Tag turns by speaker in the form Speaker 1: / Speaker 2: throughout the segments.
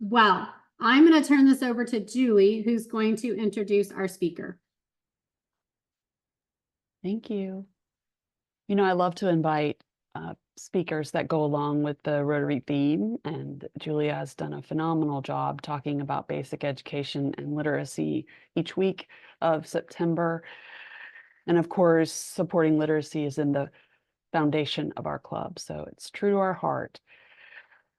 Speaker 1: Well, I'm going to turn this over to Julie, who's going to introduce our speaker.
Speaker 2: Thank you. You know, I love to invite speakers that go along with the Rotary theme, and Julia has done a phenomenal job talking about basic education and literacy each week of September. And of course, supporting literacy is in the foundation of our club, so it's true to our heart.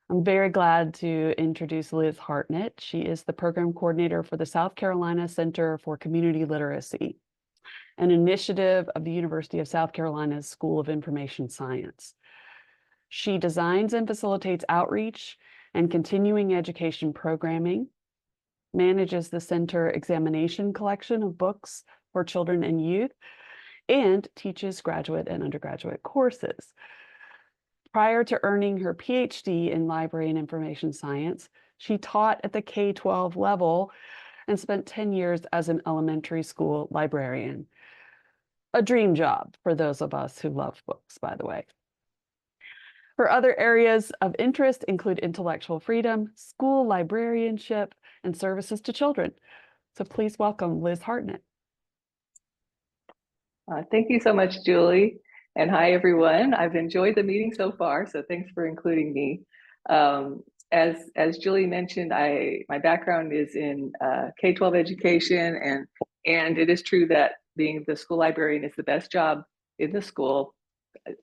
Speaker 2: I'm very glad to introduce Liz Hartnett. She is the program coordinator for the South Carolina Center for Community Literacy, an initiative of the University of South Carolina's School of Information Science. She designs and facilitates outreach and continuing education programming, manages the center examination collection of books for children and youth, and teaches graduate and undergraduate courses. Prior to earning her Ph.D. in library and information science, she taught at the K-12 level and spent 10 years as an elementary school librarian. A dream job for those of us who love books, by the way. Her other areas of interest include intellectual freedom, school librarianship, and services to children. So please welcome Liz Hartnett.
Speaker 3: Thank you so much, Julie. And hi, everyone. I've enjoyed the meeting so far, so thanks for including me. As Julie mentioned, my background is in K-12 education, and it is true that being the school librarian is the best job in the school,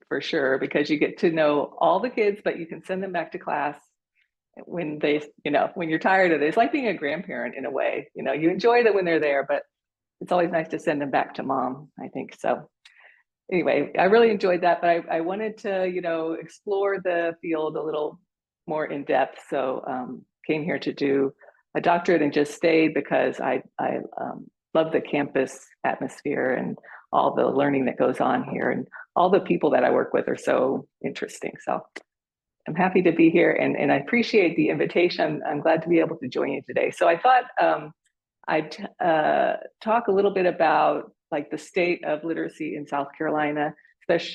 Speaker 3: for sure, because you get to know all the kids, but you can send them back to class when when you're tired of it. It's like being a grandparent in a way. You enjoy that when they're there, but it's always nice to send them back to mom, I think. So anyway, I really enjoyed that, but I wanted to, explore the field a little more in depth. So came here to do a doctorate and just stayed because I love the campus atmosphere and all the learning that goes on here, and all the people that I work with are so interesting. So I'm happy to be here, and I appreciate the invitation. I'm glad to be able to join you today. So I thought I'd talk a little bit about like the state of literacy in South Carolina,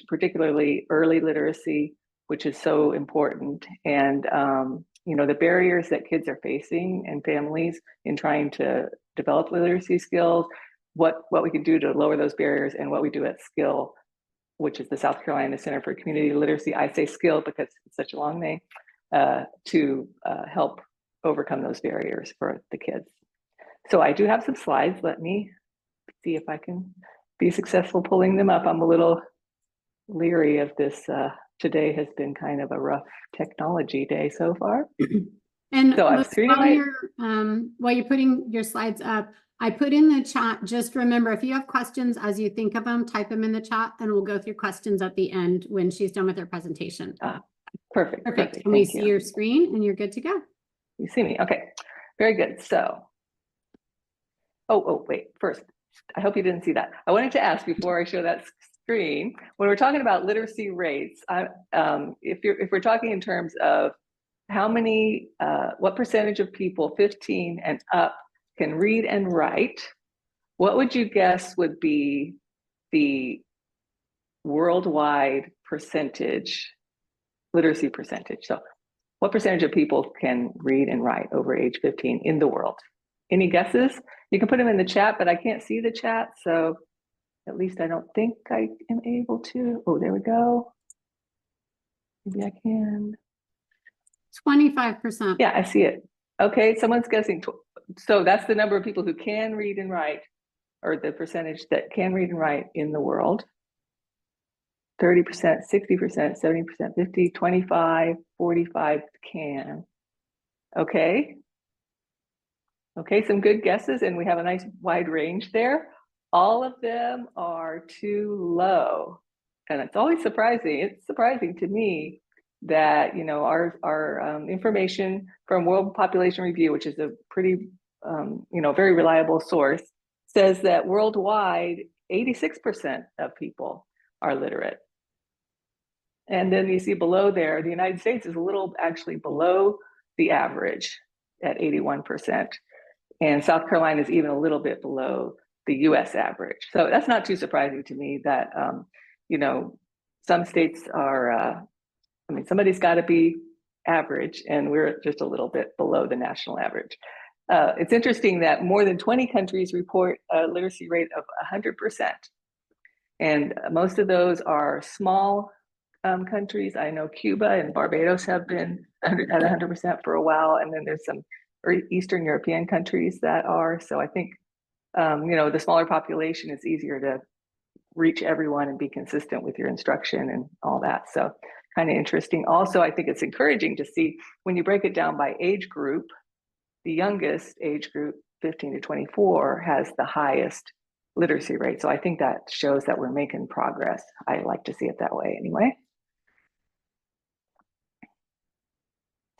Speaker 3: particularly early literacy, which is so important, and the barriers that kids are facing and families in trying to develop literacy skills, what we can do to lower those barriers, and what we do at SKILL, which is the South Carolina Center for Community Literacy. I say SKILL because it's such a long name, to help overcome those barriers for the kids. So I do have some slides. Let me see if I can be successful pulling them up. I'm a little leery of this. Today has been kind of a rough technology day so far.
Speaker 1: And
Speaker 3: so
Speaker 1: while you're putting your slides up, I put in the chat, just remember, if you have questions as you think of them, type them in the chat, and we'll go through questions at the end when she's done with her presentation.
Speaker 3: Perfect.
Speaker 1: Can we see your screen and you're good to go?
Speaker 3: You see me? Okay, very good. So, wait, first, I hope you didn't see that. I wanted to ask before I show that screen, when we're talking about literacy rates, if we're talking in terms of how many, what percentage of people 15 and up can read and write, what would you guess would be the worldwide literacy percentage? So what percentage of people can read and write over age 15 in the world? Any guesses? You can put them in the chat, but I can't see the chat, so at least I don't think I am able to. Oh, there we go. Maybe I can.
Speaker 1: 25%.
Speaker 3: Yeah, I see it. Okay, someone's guessing. So that's the number of people who can read and write, or the percentage that can read and write in the world. 30%, 60%, 70%, 50, 25, 45 can. Okay, some good guesses, and we have a nice wide range there. All of them are too low, and it's always surprising. It's surprising to me that our information from World Population Review, which is a pretty very reliable source, says that worldwide 86% of people are literate. And then you see below there, the United States is a little actually below the average at 81%. And South Carolina is even a little bit below the US average. So that's not too surprising to me that, some states are, somebody's got to be average, and we're just a little bit below the national average. It's interesting that more than 20 countries report a literacy rate of 100%. And most of those are small countries. I know Cuba and Barbados have been at 100% for a while, and then there's some Eastern European countries that are. So I think, the smaller population, it's easier to reach everyone and be consistent with your instruction and all that. So kind of interesting. Also, I think it's encouraging to see when you break it down by age group, the youngest age group, 15 to 24, has the highest literacy rate. So I think that shows that we're making progress. I like to see it that way anyway.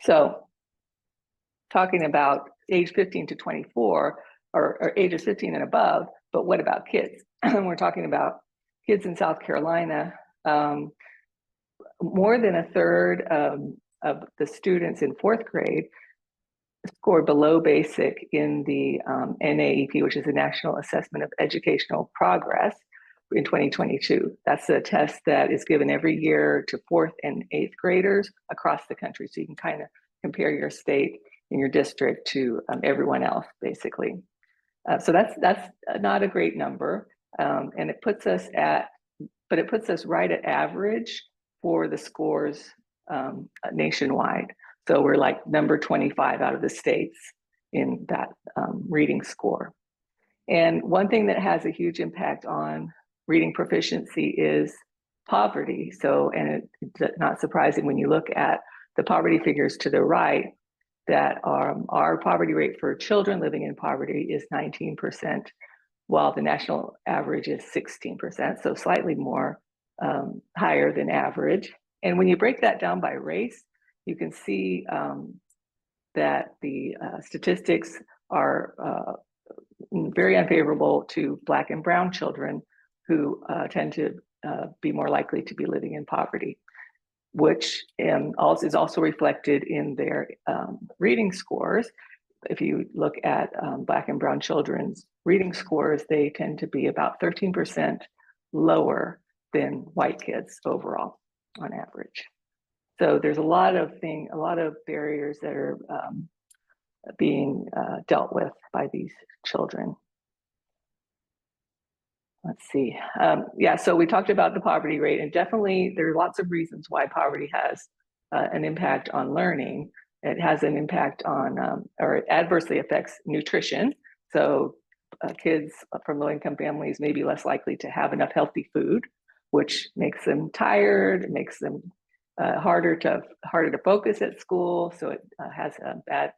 Speaker 3: So talking about age 15 to 24, or ages 15 and above, but what about kids? We're talking about kids in South Carolina. More than a third of the students in fourth grade scored below basic in the NAEP, which is the National Assessment of Educational Progress, in 2022. That's a test that is given every year to fourth and eighth graders across the country. So you can kind of compare your state and your district to everyone else, basically. So that's not a great number, and it puts us right at average for the scores nationwide. So we're like number 25 out of the states in that reading score. And one thing that has a huge impact on reading proficiency is poverty. So, and it's not surprising when you look at the poverty figures to the right, that our poverty rate for children living in poverty is 19%, while the national average is 16%, so slightly more higher than average. And when you break that down by race, you can see that the statistics are very unfavorable to Black and Brown children, who tend to be more likely to be living in poverty, which is also reflected in their reading scores. If you look at Black and Brown children's reading scores, they tend to be about 13% lower than white kids overall on average. So there's a lot of barriers that are being dealt with by these children. Let's see. So we talked about the poverty rate, and definitely there are lots of reasons why poverty has an impact on learning. It has an impact on, or it adversely affects nutrition. So kids from low-income families may be less likely to have enough healthy food, which makes them tired, makes them harder to focus at school. So it has a bad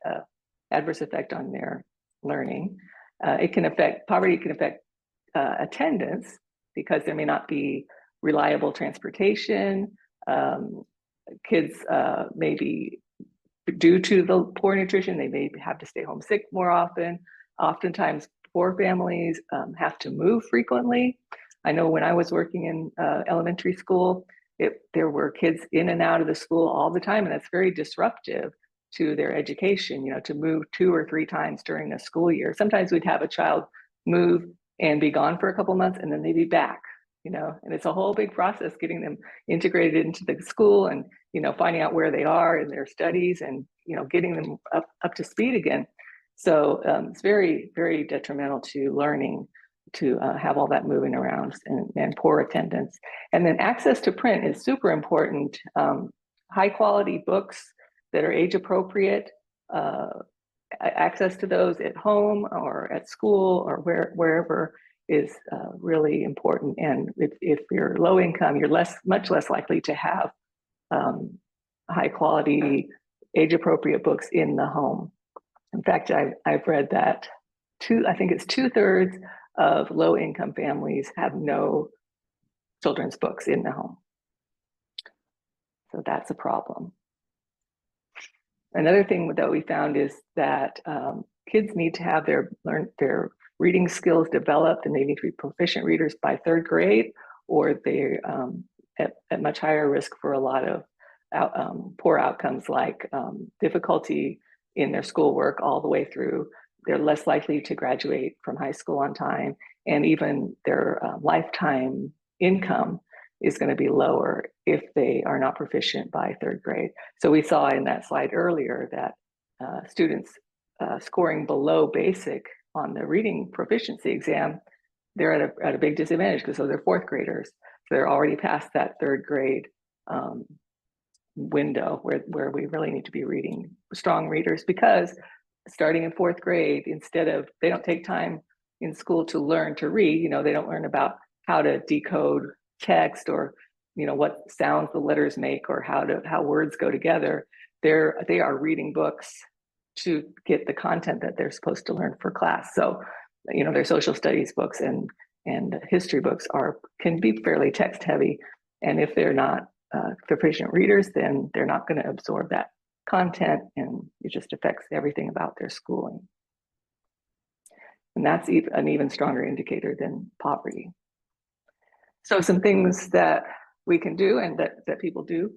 Speaker 3: adverse effect on their learning. Poverty can affect attendance, because there may not be reliable transportation. Kids may be, due to the poor nutrition, they may have to stay home sick more often. Oftentimes, poor families have to move frequently. I know when I was working in elementary school, there were kids in and out of the school all the time, and that's very disruptive to their education, to move 2 or 3 times during the school year. Sometimes we'd have a child move and be gone for a couple months, and then they'd be back, and it's a whole big process getting them integrated into the school, and, finding out where they are in their studies, and, getting them up to speed again. So it's very, very detrimental to learning to have all that moving around and poor attendance. And then access to print is super important. High quality books that are age appropriate, access to those at home or at school or wherever is really important. And if you're low income, you're much less likely to have high quality, age appropriate books in the home. In fact, I've read that I think it's 2/3 of low income families have no children's books in the home. So that's a problem. Another thing that we found is that kids need to have their reading skills developed, and they need to be proficient readers by 3rd grade, or they're at much higher risk for a lot of poor outcomes, like difficulty in their schoolwork all the way through. They're less likely to graduate from high school on time, and even their lifetime income is going to be lower if they are not proficient by third grade. So we saw in that slide earlier that students scoring below basic on the reading proficiency exam, they're at a big disadvantage because those are fourth graders. So they're already past that third grade window where we really need to be reading strong readers, because starting in fourth grade, instead of, they don't take time in school to learn to read, they don't learn about how to decode text or what sounds the letters make or how words go together. They are reading books to get the content that they're supposed to learn for class. So their social studies books and history books can be fairly text heavy, and if they're not proficient readers, then they're not going to absorb that content, and it just affects everything about their schooling. And that's an even stronger indicator than poverty. So some things that we can do and that people do,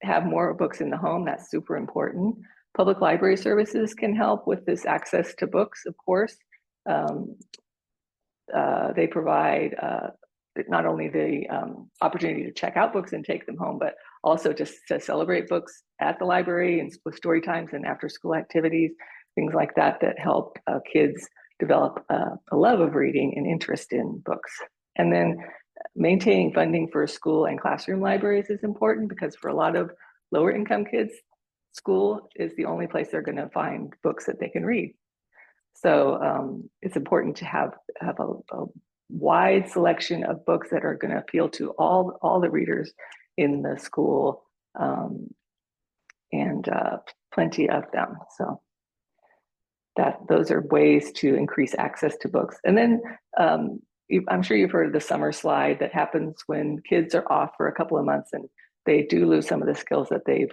Speaker 3: have more books in the home. That's super important. Public library services can help with this access to books, of course. They provide not only the opportunity to check out books and take them home, but also just to celebrate books at the library and with story times and after school activities, things like that help kids develop a love of reading and interest in books. And then maintaining funding for school and classroom libraries is important, because for a lot of lower income kids, school is the only place they're going to find books that they can read. So it's important to have a wide selection of books that are going to appeal to all the readers in the school, and plenty of them. So those are ways to increase access to books. And then I'm sure you've heard of the summer slide that happens when kids are off for a couple of months and they do lose some of the skills that they've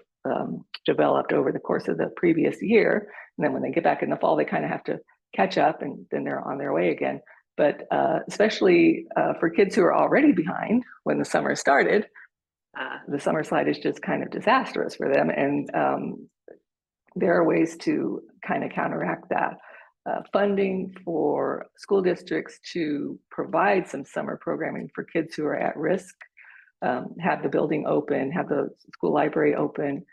Speaker 3: developed over the course of the previous year. And then when they get back in the fall, they kind of have to catch up, and then they're on their way again. But especially for kids who are already behind when the summer started, the summer slide is just kind of disastrous for them. And there are ways to kind of counteract that. Funding for school districts to provide some summer programming for kids who are at risk, have the building open, have the school library open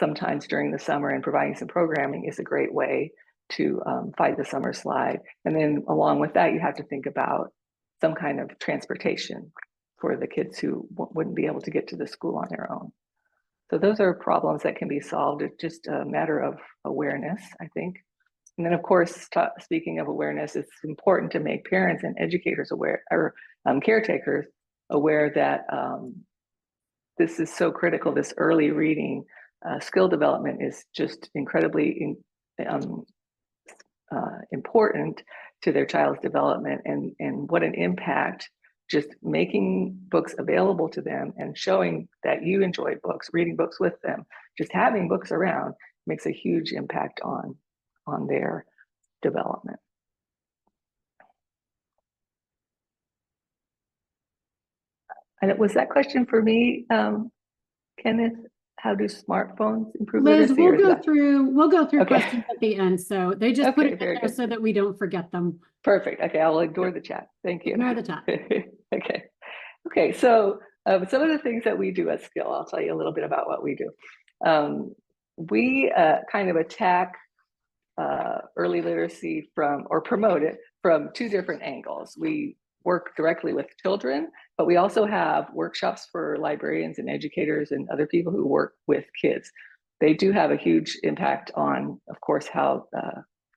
Speaker 3: sometimes during the summer, and providing some programming is a great way to fight the summer slide. And then along with that, you have to think about some kind of transportation for the kids who wouldn't be able to get to the school on their own. So those are problems that can be solved. It's just a matter of awareness, I think. And then, of course, speaking of awareness, it's important to make parents and educators aware, or caretakers aware that this is so critical. This early reading skill development is just incredibly important to their child's development, and what an impact just making books available to them and showing that you enjoy books, reading books with them, just having books around makes a huge impact on their development. And was that question for me, Kenneth? How do smartphones improve
Speaker 1: Liz,
Speaker 3: literacy?
Speaker 1: we'll go through
Speaker 3: Okay.
Speaker 1: questions at the end. So they just put it in
Speaker 3: very
Speaker 1: there
Speaker 3: good.
Speaker 1: so that we don't forget them.
Speaker 3: Perfect. Okay, I will ignore the chat. Thank you.
Speaker 1: Ignore the chat.
Speaker 3: Okay. So some of the things that we do at Skill, I'll tell you a little bit about what we do. We kind of attack early literacy or promote it from two different angles. We work directly with children, but we also have workshops for librarians and educators and other people who work with kids. They do have a huge impact on, of course, how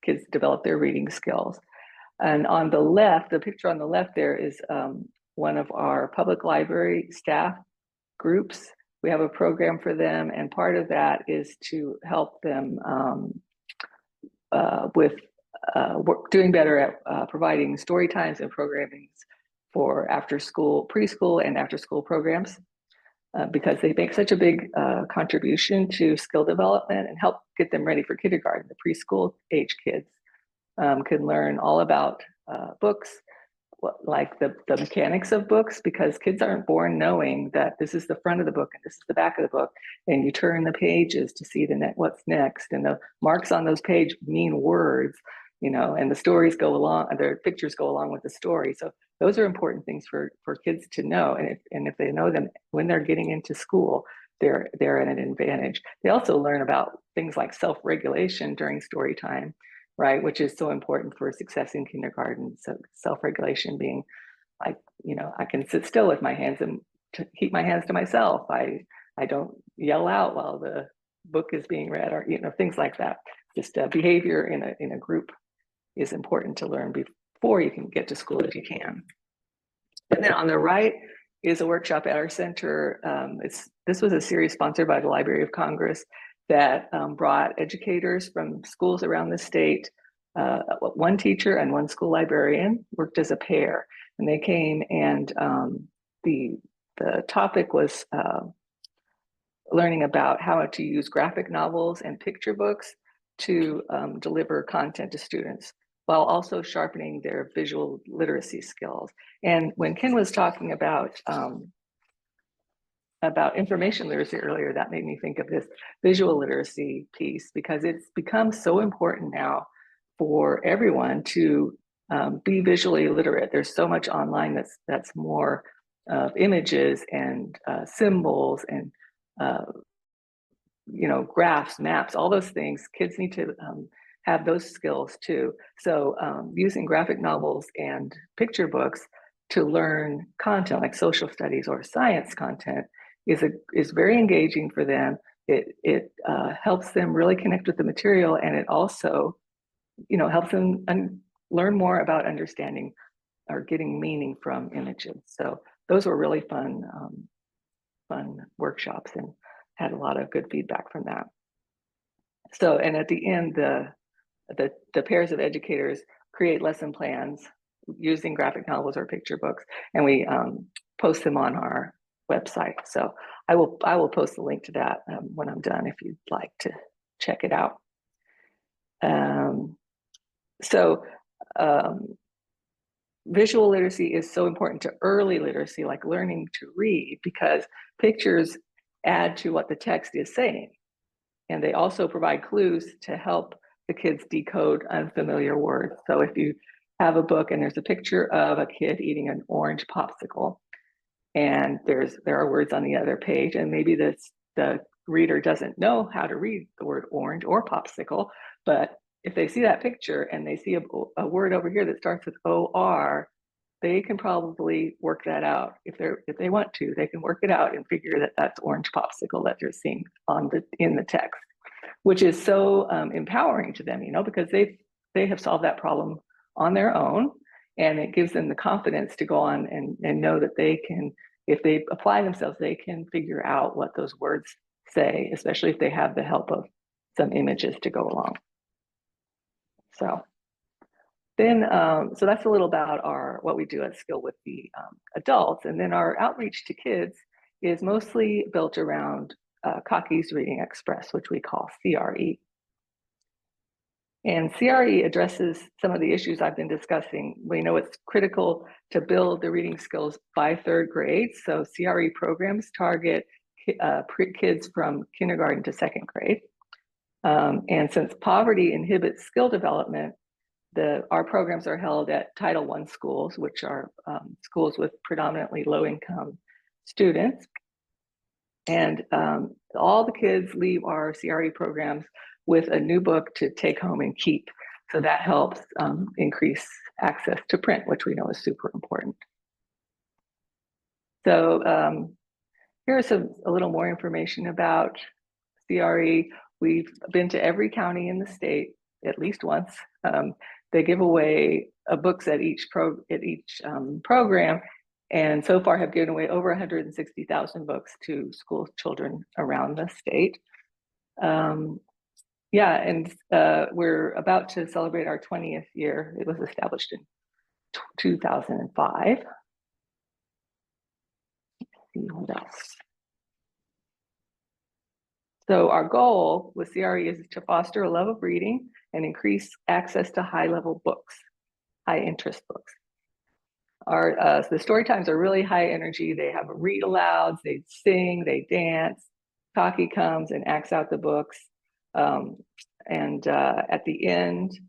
Speaker 3: kids develop their reading skills. And on the left, the picture on the left there is one of our public library staff groups. We have a program for them, and part of that is to help them with doing better at providing story times and programming for after school, preschool and after school programs, because they make such a big contribution to skill development and help get them ready for kindergarten. The preschool age kids can learn all about books, like the mechanics of books, because kids aren't born knowing that this is the front of the book and this is the back of the book, and you turn the pages to see what's next, and the marks on those pages mean words. and the stories go along, their pictures go along with the story. So those are important things for kids to know. And if they know them when they're getting into school, they're at an advantage. They also learn about things like self-regulation during story time, right? Which is so important for success in kindergarten. So self-regulation being like, I can sit still with my hands and to keep my hands to myself. I don't yell out while the book is being read, or things like that. Just behavior in a group is important to learn before you can get to school if you can. And then on the right is a workshop at our center. This was a series sponsored by the Library of Congress that brought educators from schools around the state. One teacher and one school librarian worked as a pair, and they came, and the topic was learning about how to use graphic novels and picture books to deliver content to students, while also sharpening their visual literacy skills. And when Ken was talking about information literacy earlier, that made me think of this visual literacy piece, because it's become so important now for everyone to be visually literate. There's so much online that's more images and symbols and graphs, maps, all those things. Kids need to have those skills too. So using graphic novels and picture books to learn content like social studies or science content is very engaging for them. It helps them really connect with the material, and it also helps them learn more about understanding or getting meaning from images. So those were really fun workshops, and had a lot of good feedback from that. So, and at the end, the pairs of educators create lesson plans using graphic novels or picture books, and we post them on our website. So I will post the link to that when I'm done, if you'd like to check it out. Visual literacy is so important to early literacy, like learning to read, because pictures add to what the text is saying. And they also provide clues to help the kids decode unfamiliar words. So if you have a book and there's a picture of a kid eating an orange popsicle, and there are words on the other page, and maybe the reader doesn't know how to read the word orange or popsicle, but if they see that picture and they see a word over here that starts with OR, they can probably work that out. If they want to, they can work it out and figure that that's orange popsicle that they're seeing in the text, which is so empowering to them, because they have solved that problem on their own, and it gives them the confidence to go on and know that they can, if they apply themselves, they can figure out what those words say, especially if they have the help of some images to go along. So then, so that's a little about what we do at Skill with the adults. And then our outreach to kids is mostly built around Cocky's Reading Express, which we call CRE. And CRE addresses some of the issues I've been discussing. We know it's critical to build the reading skills by third grade. So CRE programs target kids from kindergarten to second grade. And since poverty inhibits skill development, our programs are held at Title I schools, which are schools with predominantly low-income students. And all the kids leave our CRE programs with a new book to take home and keep. So that helps increase access to print, which we know is super important. So here's a little more information about CRE. We've been to every county in the state at least once. They give away books at each program, and so far have given away over 160,000 books to school children around the state. Yeah, and we're about to celebrate our 20th year. It was established in 2005. Let's see what else. So our goal with CRE is to foster a love of reading and increase access to high-level books, high-interest books. The story times are really high energy. They have read-alouds, they sing, they dance. Cocky comes and acts out the books. And at the end,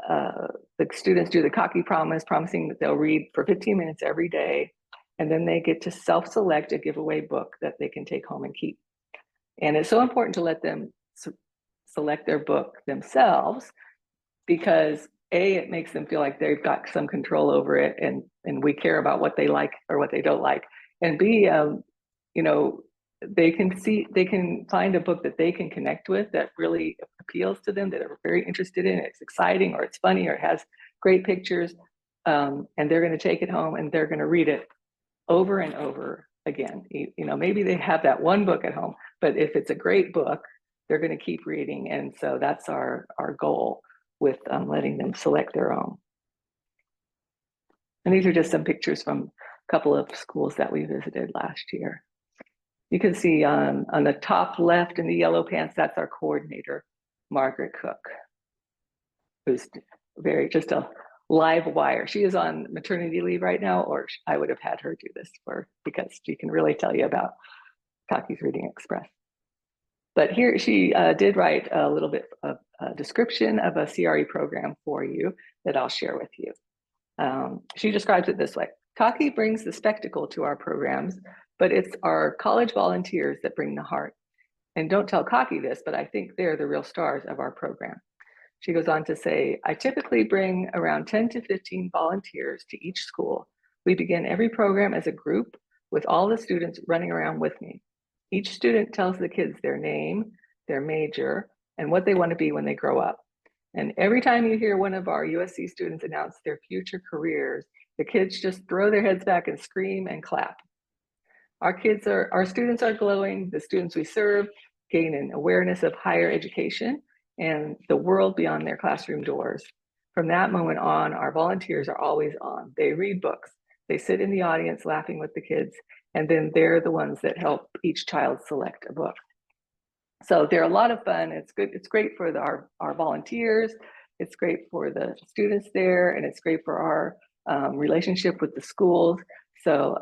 Speaker 3: the students do the cocky promise, promising that they'll read for 15 minutes every day. And then they get to self-select a giveaway book that they can take home and keep. And it's so important to let them select their book themselves, because A, it makes them feel like they've got some control over it, and we care about what they like or what they don't like. And B, you know, they can find a book that they can connect with, that really appeals to them, that they're very interested in. It's exciting, or it's funny, or it has great pictures, and they're going to take it home and they're going to read it over and over again. You know, maybe they have that one book at home, but if it's a great book, they're going to keep reading. And so that's our goal with letting them select their own. And these are just some pictures from a couple of schools that we visited last year. You can see on the top left in the yellow pants, that's our coordinator, Margaret Cook, who's just a live wire. She is on maternity leave right now, or I would have had her do this because she can really tell you about Cocky's Reading Express. But here she did write a little bit of a description of a CRE program for you that I'll share with you. She describes it this way: Cocky brings the spectacle to our programs, but it's our college volunteers that bring the heart. And don't tell Cocky this, but I think they're the real stars of our program. She goes on to say, I typically bring around 10 to 15 volunteers to each school. We begin every program as a group with all the students running around with me. Each student tells the kids their name, their major, and what they want to be when they grow up. And every time you hear one of our USC students announce their future careers, the kids just throw their heads back and scream and clap. Our students are glowing. The students we serve gain an awareness of higher education and the world beyond their classroom doors. From that moment on, our volunteers are always on. They read books. They sit in the audience laughing with the kids, and then they're the ones that help each child select a book. So they're a lot of fun. It's good. It's great for our volunteers. It's great for the students there, and it's great for our relationship with the schools. So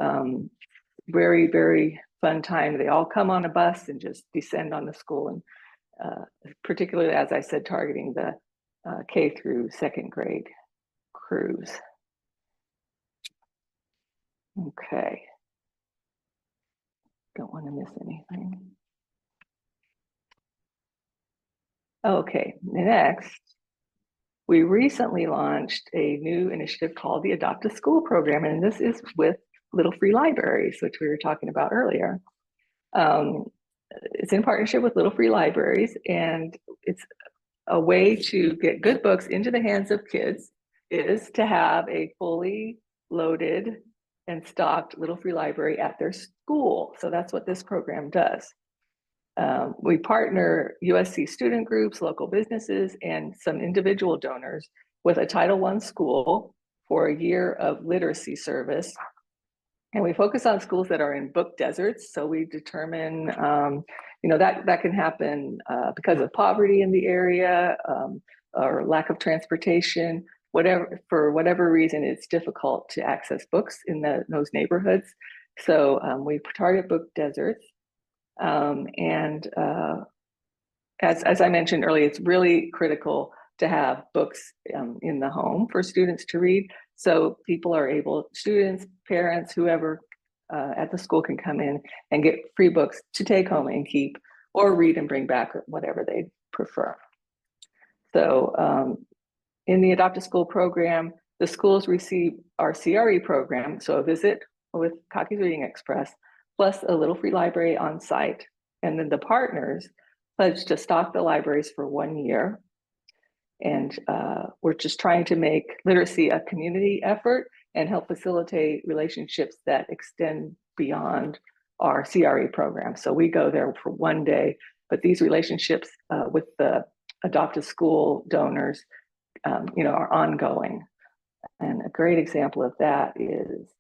Speaker 3: very, very fun time. They all come on a bus and just descend on the school, and particularly, as I said, targeting the K through second grade crews. Okay. Don't want to miss anything. Okay, next, we recently launched a new initiative called the Adopt a School program, and this is with Little Free Libraries, which we were talking about earlier. It's in partnership with Little Free Libraries, and it's a way to get good books into the hands of kids is to have a fully loaded and stocked Little Free Library at their school. So that's what this program does. We partner USC student groups, local businesses, and some individual donors with a Title I school for a year of literacy service. And we focus on schools that are in book deserts. So we determine, that can happen because of poverty in the area or lack of transportation, for whatever reason, it's difficult to access books in those neighborhoods. So we target book deserts. As I mentioned earlier, it's really critical to have books in the home for students to read. So students, parents, whoever at the school can come in and get free books to take home and keep, or read and bring back, whatever they prefer. So in the Adopt a School program, the schools receive our CRE program, so a visit with Cocky's Reading Express, plus a Little Free Library on site. And then the partners pledge to stock the libraries for 1 year. And we're just trying to make literacy a community effort and help facilitate relationships that extend beyond our CRE program. So we go there for 1 day, but these relationships with the Adopt a School donors, are ongoing. And a great example of that is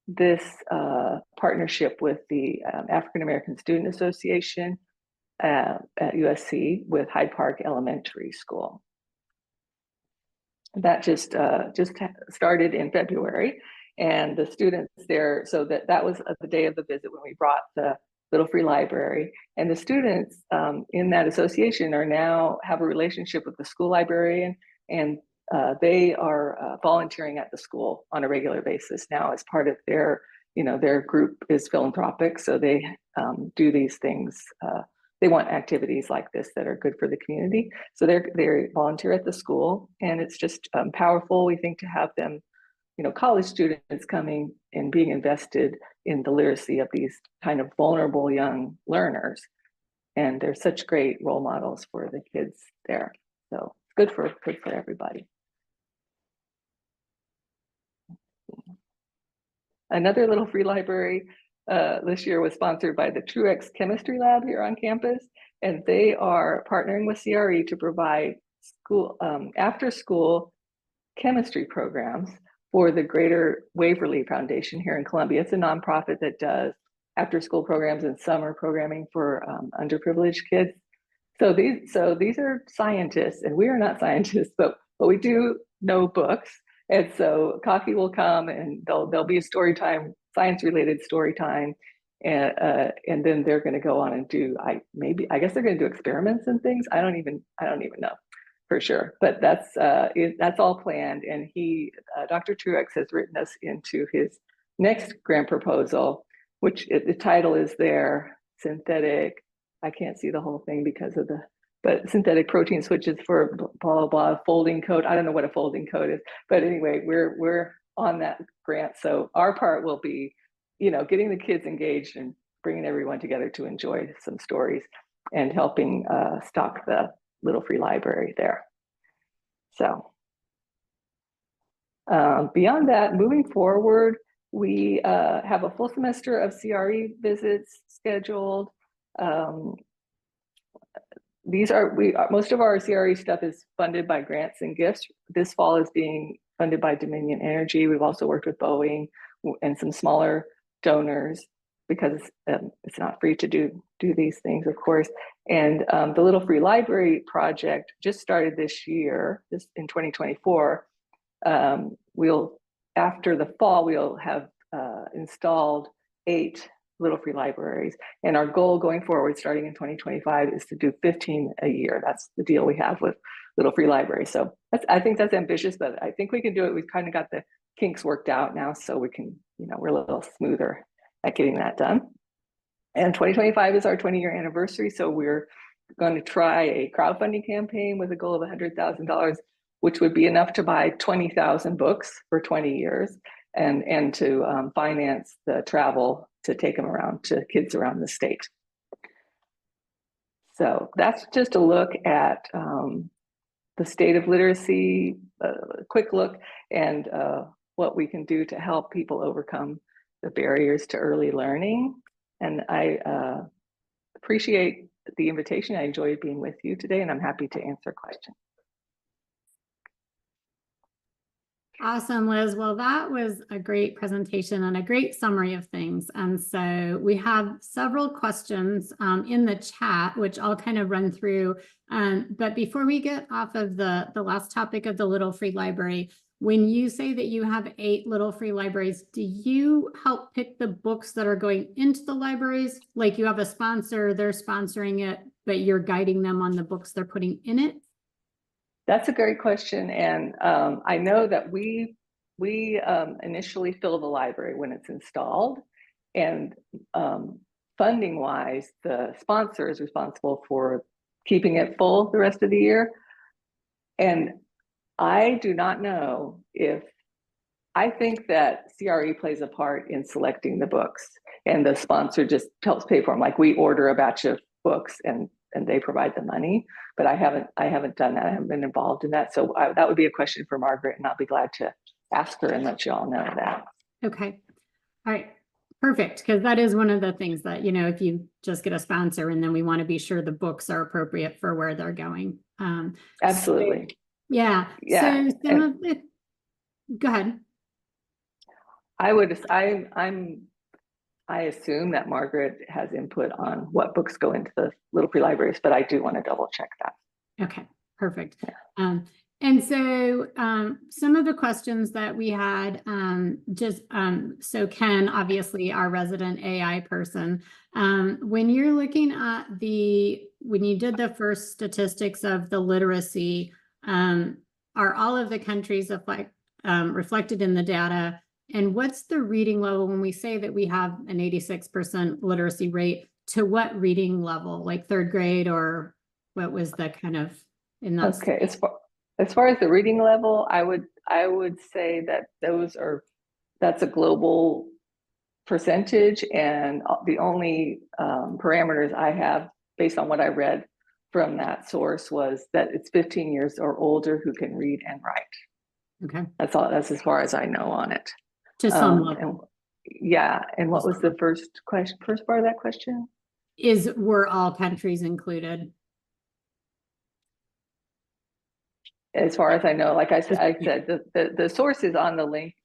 Speaker 3: this partnership with the African American Student Association at USC with Hyde Park Elementary School. That just started in February, and the students there. So that was the day of the visit when we brought the Little Free Library. And the students in that association are now have a relationship with the school librarian, and they are volunteering at the school on a regular basis now as part of their, their group is philanthropic. So they do these things. They want activities like this that are good for the community. So they volunteer at the school, and it's just powerful, we think, to have them, college students coming and being invested in the literacy of these kind of vulnerable young learners. And they're such great role models for the kids there. So good for everybody. Another Little Free Library this year was sponsored by the Truex Chemistry Lab here on campus, and they are partnering with CRE to provide school after school chemistry programs for the Greater Waverly Foundation here in Columbia. It's a nonprofit that does after school programs and summer programming for underprivileged kids. So these are scientists, and we are not scientists, but we do know books. And so coffee will come, and there'll be a story time, science related story time, and then they're going to go on and do I guess they're going to do experiments and things. I don't even know for sure, but that's all planned. And Dr. Truex has written us into his next grant proposal, which the title is there, synthetic. I can't see the whole thing because of but synthetic protein switches for blah, blah, blah, folding code. I don't know what a folding code is, but anyway, we're on that grant. So our part will be, getting the kids engaged and bringing everyone together to enjoy some stories and helping stock the Little Free Library there. So beyond that, moving forward, we have a full semester of CRE visits scheduled. Most of our CRE stuff is funded by grants and gifts. This fall is being funded by Dominion Energy. We've also worked with Boeing and some smaller donors because it's not free to do these things, of course. And the Little Free Library project just started this year, just in 2024. After the fall, we'll have installed 8 Little Free Libraries. And our goal going forward, starting in 2025, is to do 15 a year. That's the deal we have with Little Free Library. So I think that's ambitious, but I think we can do it. We've kind of got the kinks worked out now, so we can, we're a little smoother at getting that done. And 2025 is our 20-year anniversary. So we're going to try a crowdfunding campaign with a goal of $100,000, which would be enough to buy 20,000 books for 20 years and to finance the travel to take them around to kids around the state. So that's just a look at the state of literacy, a quick look, and what we can do to help people overcome the barriers to early learning. And I appreciate the invitation. I enjoyed being with you today, and I'm happy to answer questions.
Speaker 1: Awesome, Liz. Well, that was a great presentation and a great summary of things. And so we have several questions in the chat, which I'll kind of run through. But before we get off of the last topic of the Little Free Library, when you say that you have 8 Little Free Libraries, do you help pick the books that are going into the libraries? Like you have a sponsor, they're sponsoring it, but you're guiding them on the books they're putting in it?
Speaker 3: That's a great question. And I know that we initially fill the library when it's installed, and funding wise, the sponsor is responsible for keeping it full the rest of the year. And I do not know I think that CRE plays a part in selecting the books, and the sponsor just helps pay for them. Like we order a batch of books and they provide the money, but I haven't done that. I haven't been involved in that. So that would be a question for Margaret, and I'll be glad to ask her and let you all know that.
Speaker 1: Okay. All right. Perfect. Because that is one of the things that, if you just get a sponsor, and then we want to be sure the books are appropriate for where they're going.
Speaker 3: Absolutely.
Speaker 1: So, yeah. So some of it, go ahead.
Speaker 3: I assume that Margaret has input on what books go into the Little Free Libraries, but I do want to double check that.
Speaker 1: Okay, perfect.
Speaker 3: Yeah.
Speaker 1: And so some of the questions that we had, so Ken, obviously our resident AI person, when you're looking at when you did the first statistics of the literacy, are all of the countries reflected in the data? And what's the reading level when we say that we have an 86% literacy rate? To what reading level, like third grade, or what was the kind of in that?
Speaker 3: Okay, as far as the reading level, I would say that that's a global percentage, and the only parameters I have based on what I read from that source was that it's 15 years or older who can read and write.
Speaker 1: Okay.
Speaker 3: That's all. That's as far as I know on it.
Speaker 1: To some level.
Speaker 3: Yeah. And what was the first part of that question?
Speaker 1: Were all countries included?
Speaker 3: As far as I know, like I said, the source is on the link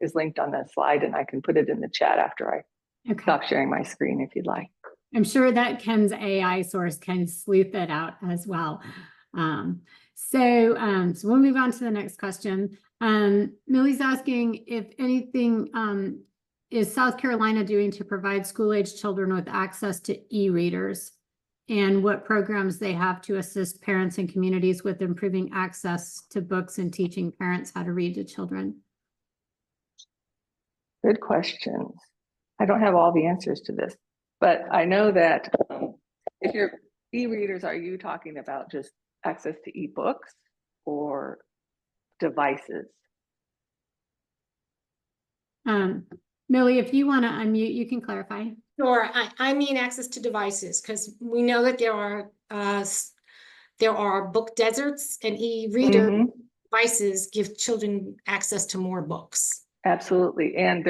Speaker 3: is linked on the slide, and I can put it in the chat after I stop sharing my screen if you'd like.
Speaker 1: I'm sure that Ken's AI source can sleuth it out as well. So we'll move on to the next question. Millie's asking if anything is South Carolina doing to provide school-age children with access to e-readers, and what programs they have to assist parents and communities with improving access to books and teaching parents how to read to children.
Speaker 3: Good questions. I don't have all the answers to this, but I know that if you're e-readers, are you talking about just access to e-books or devices?
Speaker 1: Millie, if you want to unmute, you can clarify.
Speaker 4: Sure, I mean access to devices, because we know that there are book deserts, and e-reader devices give children access to more books.
Speaker 3: Absolutely, and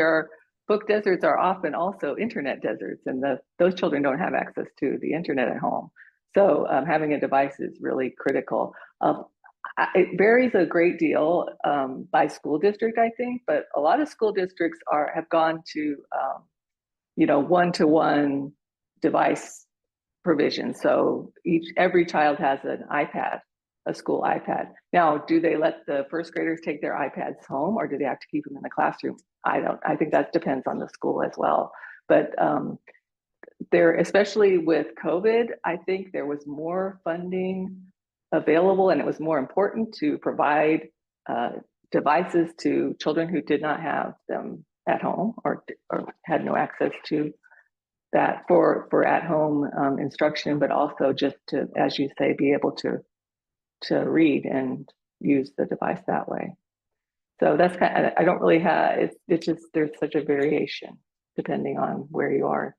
Speaker 3: book deserts are often also internet deserts, and those children don't have access to the internet at home. So having a device is really critical. It varies a great deal by school district, I think, but a lot of school districts have gone to one-to-one device provision. So every child has an iPad, a school iPad. Now, do they let the first graders take their iPads home, or do they have to keep them in the classroom? I think that depends on the school as well. But especially with COVID, I think there was more funding available, and it was more important to provide devices to children who did not have them at home or had no access to that for at-home instruction, but also just to, as you say, be able to read and use the device that way. So that's kind of, I don't really have, it's just, there's such a variation depending on where you are.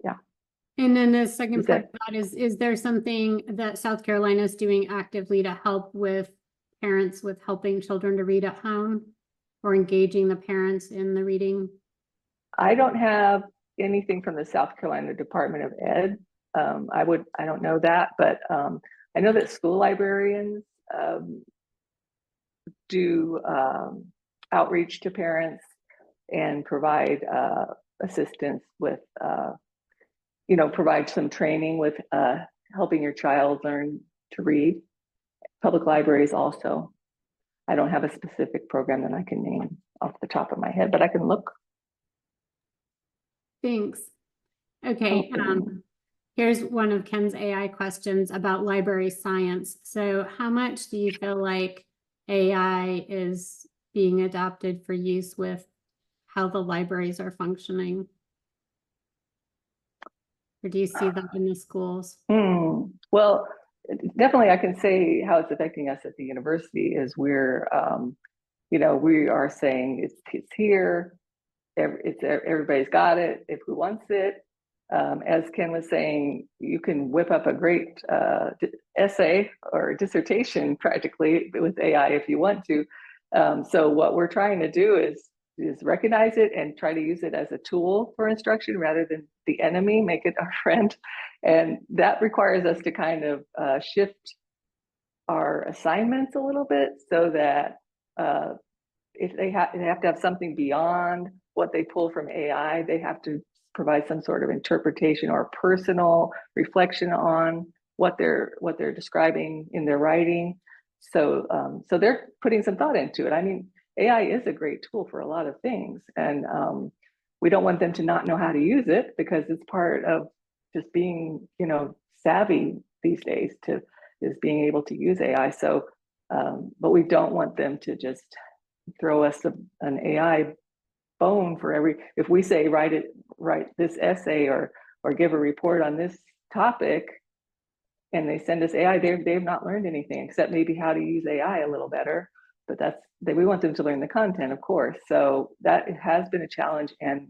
Speaker 3: Yeah.
Speaker 1: And then the second part of that is there something that South Carolina is doing actively to help with parents with helping children to read at home, or engaging the parents in the reading?
Speaker 3: I don't have anything from the South Carolina Department of Ed. I don't know that, but I know that school librarians do outreach to parents and provide assistance with, provide some training with helping your child learn to read. Public libraries also. I don't have a specific program that I can name off the top of my head, but I can look.
Speaker 1: Thanks. Okay. Here's one of Ken's AI questions about library science. So how much do you feel like AI is being adopted for use with how the libraries are functioning? Or do you see that in the schools?
Speaker 3: Well, definitely I can say how it's affecting us at the university is we're, we are saying it's here, everybody's got it if who wants it. As Ken was saying, you can whip up a great essay or dissertation practically with AI if you want to. So what we're trying to do is recognize it and try to use it as a tool for instruction rather than the enemy, make it our friend. And that requires us to kind of shift our assignments a little bit so that if they have to have something beyond what they pull from AI, they have to provide some sort of interpretation or personal reflection on what they're describing in their writing. So so they're putting some thought into it. I mean, AI is a great tool for a lot of things, and we don't want them to not know how to use it, because it's part of just being, you know, savvy these days is being able to use AI. So, but we don't want them to just throw us an AI bone for every, if we say write this essay or give a report on this topic, and they send us AI, they've not learned anything except maybe how to use AI a little better. But we want them to learn the content, of course. So that has been a challenge. And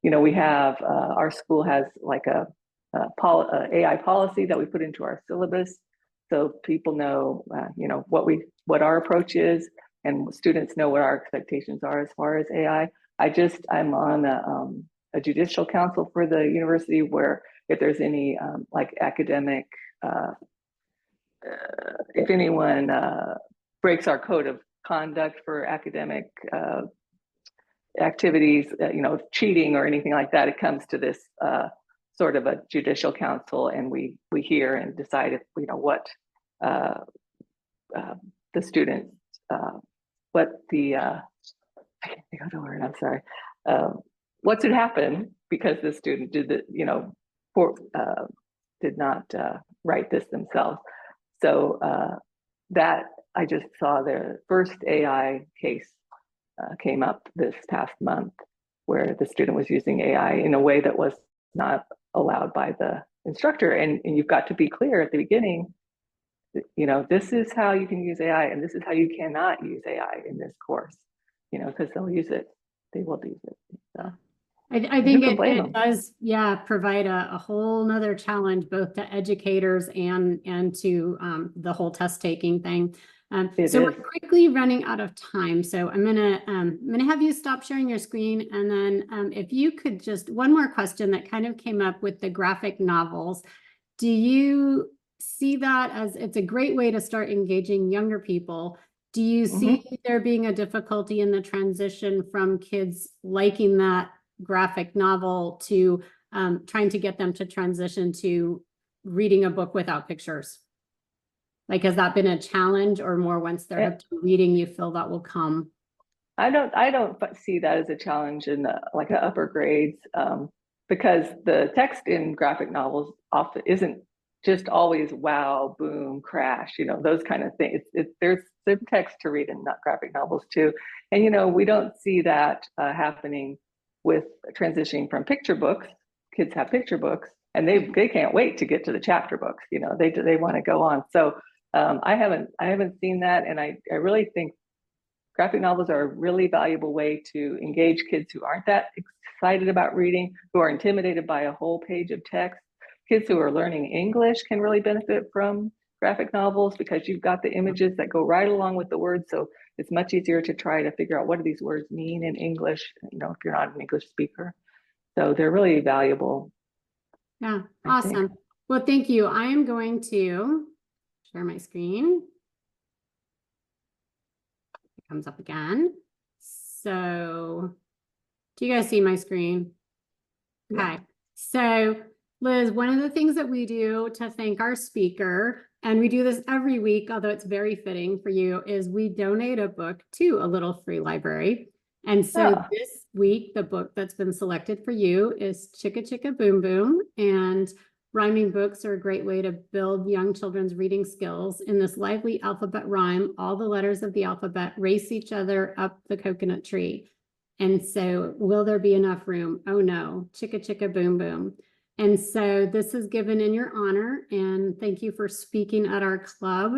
Speaker 3: you know, we have our school has like a AI policy that we put into our syllabus, so people know you know, what our approach is, and students know what our expectations are as far as AI. I'm on a judicial council for the university, where if there's any like academic, if anyone breaks our code of conduct for academic activities, you know, cheating or anything like that, it comes to this sort of a judicial council, and we hear and decide if, you know, what the students, what the I can't think of the word, I'm sorry, what should happen because the student did not write this themselves. So that I just saw the first AI case came up this past month, where the student was using AI in a way that was not allowed by the instructor. And you've got to be clear at the beginning, you know, this is how you can use AI, and this is how you cannot use AI in this course, you know, because they'll use it, they will use it. So
Speaker 1: I think it does, yeah, provide a whole nother challenge, both to educators and to the whole test taking thing. So we're quickly running out of time. So I'm gonna have you stop sharing your screen, and then if you could just, one more question that kind of came up with the graphic novels. Do you see that as, it's a great way to start engaging younger people? Do you see there being a difficulty in the transition from kids liking that graphic novel to trying to get them to transition to reading a book without pictures? Like, has that been a challenge, or more once they're up to reading, you feel that will come? I
Speaker 3: don't see that as a challenge in like the upper grades, because the text in graphic novels often isn't just always wow, boom, crash, you know, those kind of things. There's some text to read in graphic novels too. And, you know, we don't see that happening with transitioning from picture books. Kids have picture books, and they can't wait to get to the chapter books, you know, they want to go on. So I haven't seen that. And I really think graphic novels are a really valuable way to engage kids who aren't that excited about reading, who are intimidated by a whole page of text. Kids who are learning English can really benefit from graphic novels, because you've got the images that go right along with the words. So it's much easier to try to figure out what do these words mean in English, you know, if you're not an English speaker. So they're really valuable.
Speaker 1: Yeah, awesome. Well, thank you. I am going to share my screen. It comes up again. So do you guys see my screen? Okay. Yeah. So Liz, one of the things that we do to thank our speaker, and we do this every week, although it's very fitting for you, is we donate a book to a little free library. And so this week, the book that's been selected for you is Chicka Chicka Boom Boom. And rhyming books are a great way to build young children's reading skills. In this lively alphabet rhyme, all the letters of the alphabet race each other up the coconut tree. And so, will there be enough room? Oh no, Chicka Chicka Boom Boom. And so this is given in your honor, and thank you for speaking at our club.